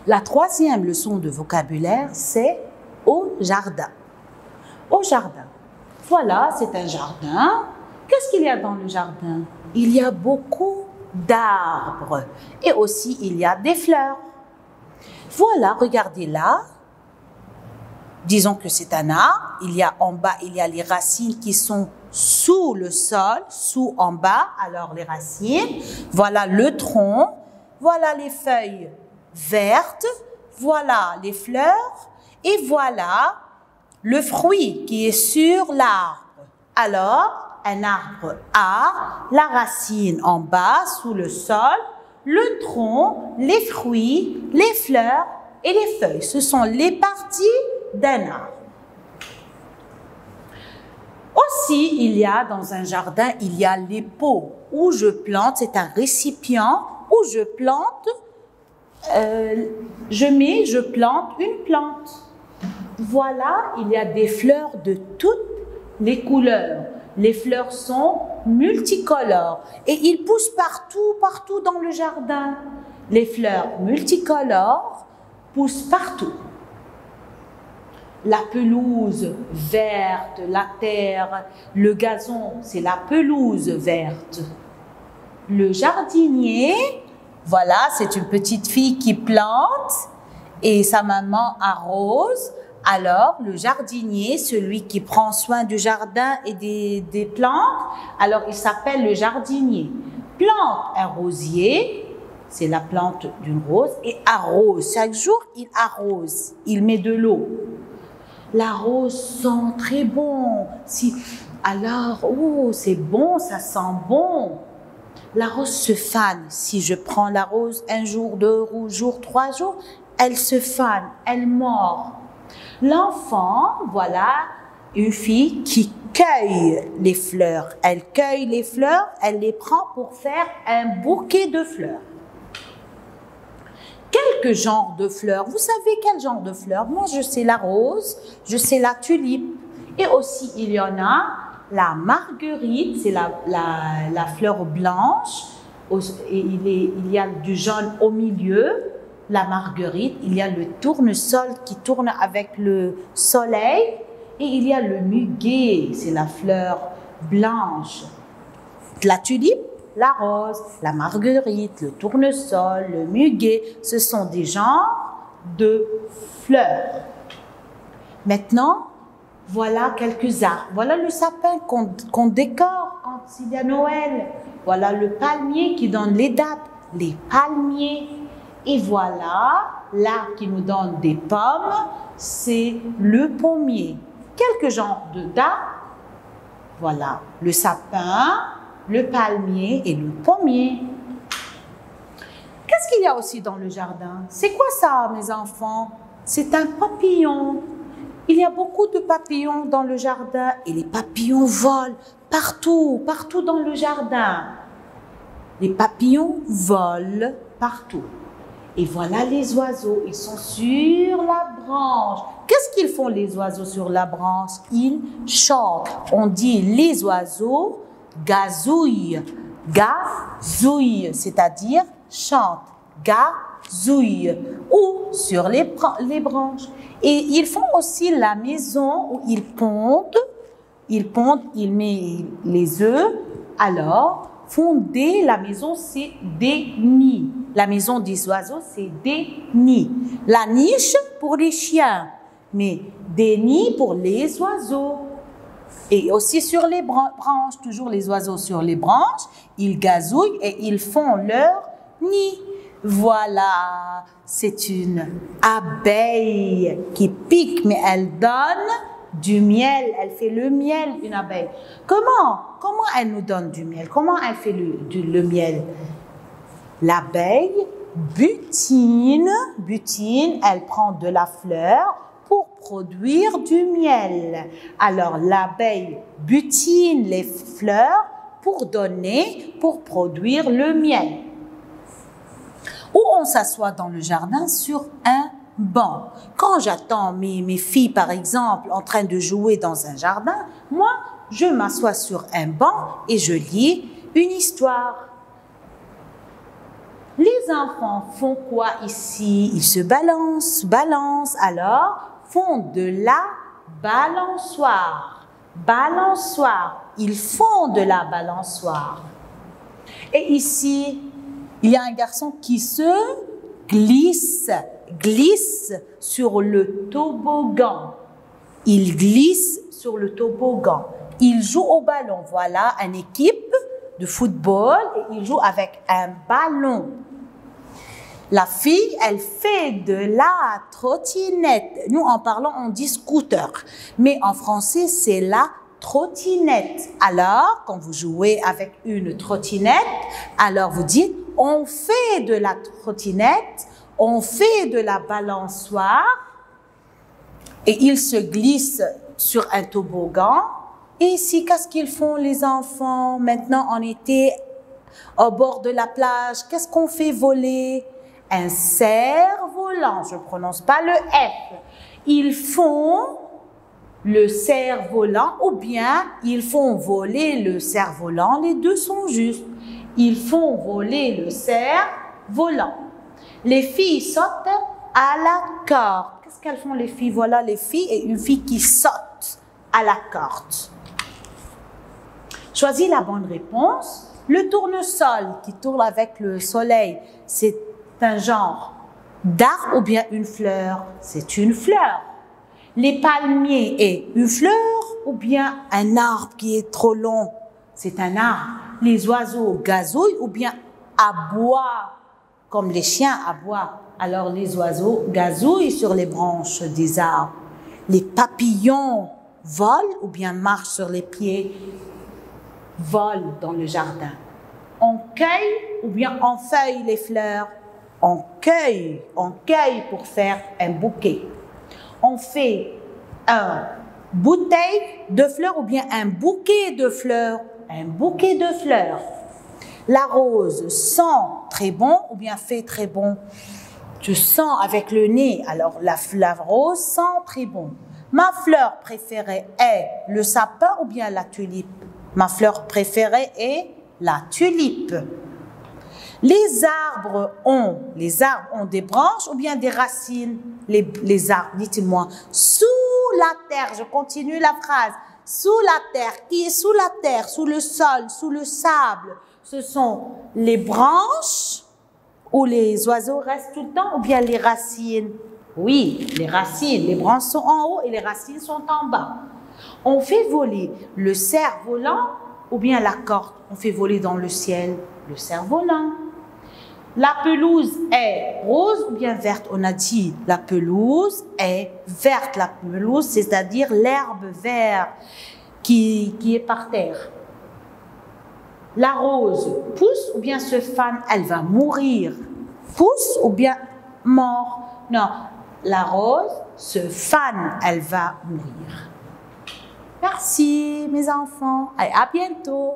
La troisième leçon de vocabulaire, c'est au jardin. Au jardin. Voilà, c'est un jardin. Qu'est-ce qu'il y a dans le jardin? Il y a beaucoup d'arbres et aussi il y a des fleurs. Voilà, regardez là. Disons que c'est un arbre. Il y a en bas, il y a les racines qui sont sous le sol, sous en bas, alors les racines. Voilà le tronc. Voilà les feuilles vertes. Voilà les fleurs. Et voilà le fruit qui est sur l'arbre. Alors, un arbre a la racine en bas, sous le sol, le tronc, les fruits, les fleurs et les feuilles. Ce sont les parties d'un arbre. Aussi, il y a dans un jardin, il y a les pots où je plante, c'est un récipient où je plante, je plante une plante. Voilà, il y a des fleurs de toutes les couleurs. Les fleurs sont multicolores et ils poussent partout dans le jardin. Les fleurs multicolores poussent partout. La pelouse verte, la terre, le gazon, c'est la pelouse verte. Le jardinier, voilà, c'est une petite fille qui plante et sa maman arrose. Alors, le jardinier, celui qui prend soin du jardin et des plantes, alors il s'appelle le jardinier. Plante un rosier, c'est la plante d'une rose, et arrose. Chaque jour, il arrose, il met de l'eau. La rose sent très bon. Alors, oh, c'est bon, ça sent bon. La rose se fane. Si je prends la rose un jour, 2 jours, 3 jours, elle se fane, elle mord. L'enfant, voilà, une fille qui cueille les fleurs. Elle cueille les fleurs, elle les prend pour faire un bouquet de fleurs. Quelques genres de fleurs. Vous savez quel genre de fleurs? Moi, je sais la rose, je sais la tulipe. Et aussi, il y en a la marguerite, c'est la fleur blanche. Et il y a du jaune au milieu. La marguerite, il y a le tournesol qui tourne avec le soleil et il y a le muguet, c'est la fleur blanche. La tulipe, la rose, la marguerite, le tournesol, le muguet, ce sont des genres de fleurs. Maintenant, voilà quelques arbres. Voilà le sapin qu'on décore quand il y a Noël. Voilà le palmier qui donne les dates, les palmiers. Et voilà, l'arbre qui nous donne des pommes, c'est le pommier. Quelques genres d'arbres, voilà, le sapin, le palmier et le pommier. Qu'est-ce qu'il y a aussi dans le jardin? C'est quoi ça, mes enfants? C'est un papillon. Il y a beaucoup de papillons dans le jardin et les papillons volent partout dans le jardin. Les papillons volent partout. Et voilà les oiseaux, ils sont sur la branche. Qu'est-ce qu'ils font les oiseaux sur la branche? Ils chantent. On dit les oiseaux gazouillent. Gazouillent, c'est-à-dire chantent. Gazouillent. Ou sur les branches. Et ils font aussi la maison où ils pondent. Ils mettent les œufs. Alors, fonder la maison, c'est des nids. La maison des oiseaux, c'est des nids. La niche pour les chiens, mais des nids pour les oiseaux. Et aussi sur les branches, toujours les oiseaux sur les branches, ils gazouillent et ils font leur nid. Voilà, c'est une abeille qui pique, mais elle donne du miel. Elle fait le miel, une abeille. Comment elle nous donne du miel? Comment elle fait le miel? L'abeille butine, elle prend de la fleur pour produire du miel. Alors, l'abeille butine les fleurs pour produire le miel. Où on s'assoit dans le jardin? Sur un banc. Quand j'attends mes filles, par exemple, en train de jouer dans un jardin, moi, je m'assois sur un banc et je lis une histoire. Les enfants font quoi ici? Ils se balancent, alors font de la balançoire. Balançoire. Ils font de la balançoire. Et ici, il y a un garçon qui se glisse sur le toboggan. Il glisse sur le toboggan. Il joue au ballon. Voilà une équipe de football et il joue avec un ballon. La fille, elle fait de la trottinette. Nous, en parlant, on dit scooter. Mais en français, c'est la trottinette. Alors, quand vous jouez avec une trottinette, alors vous dites, on fait de la trottinette, on fait de la balançoire, et ils se glissent sur un toboggan. Et ici, qu'est-ce qu'ils font les enfants? Maintenant, en été, au bord de la plage, qu'est-ce qu'on fait voler? Un cerf-volant. Je ne prononce pas le F. Ils font le cerf-volant ou bien ils font voler le cerf-volant. Les deux sont justes. Ils font voler le cerf-volant. Les filles sautent à la corde. Qu'est-ce qu'elles font les filles? Voilà les filles et une fille qui saute à la corde. Choisis la bonne réponse. Le tournesol qui tourne avec le soleil, c'est un genre d'arbre ou bien une fleur? C'est une fleur. Les palmiers est une fleur ou bien un arbre qui est trop long? C'est un arbre. Les oiseaux gazouillent ou bien aboient, comme les chiens aboient. Alors les oiseaux gazouillent sur les branches des arbres. Les papillons volent ou bien marchent sur les pieds, volent dans le jardin. On cueille ou bien on feuille les fleurs? On cueille pour faire un bouquet. On fait une bouteille de fleurs ou bien un bouquet de fleurs? Un bouquet de fleurs. La rose sent très bon ou bien fait très bon? Tu sens avec le nez, alors la rose sent très bon. Ma fleur préférée est le sapin ou bien la tulipe? Ma fleur préférée est la tulipe. Les arbres ont des branches ou bien des racines? Les arbres, dites-moi. Sous la terre, je continue la phrase. Sous la terre, qui est sous la terre, sous le sol, sous le sable? Ce sont les branches où les oiseaux restent tout le temps ou bien les racines? Oui, les racines. Les branches sont en haut et les racines sont en bas. On fait voler le cerf-volant ou bien la corde? On fait voler dans le ciel le cerf-volant. La pelouse est rose ou bien verte? On a dit la pelouse est verte. La pelouse, c'est-à-dire l'herbe verte qui est par terre. La rose pousse ou bien se fane? Elle va mourir. Pousse ou bien mort? Non, la rose se fane, elle va mourir. Merci mes enfants et à bientôt.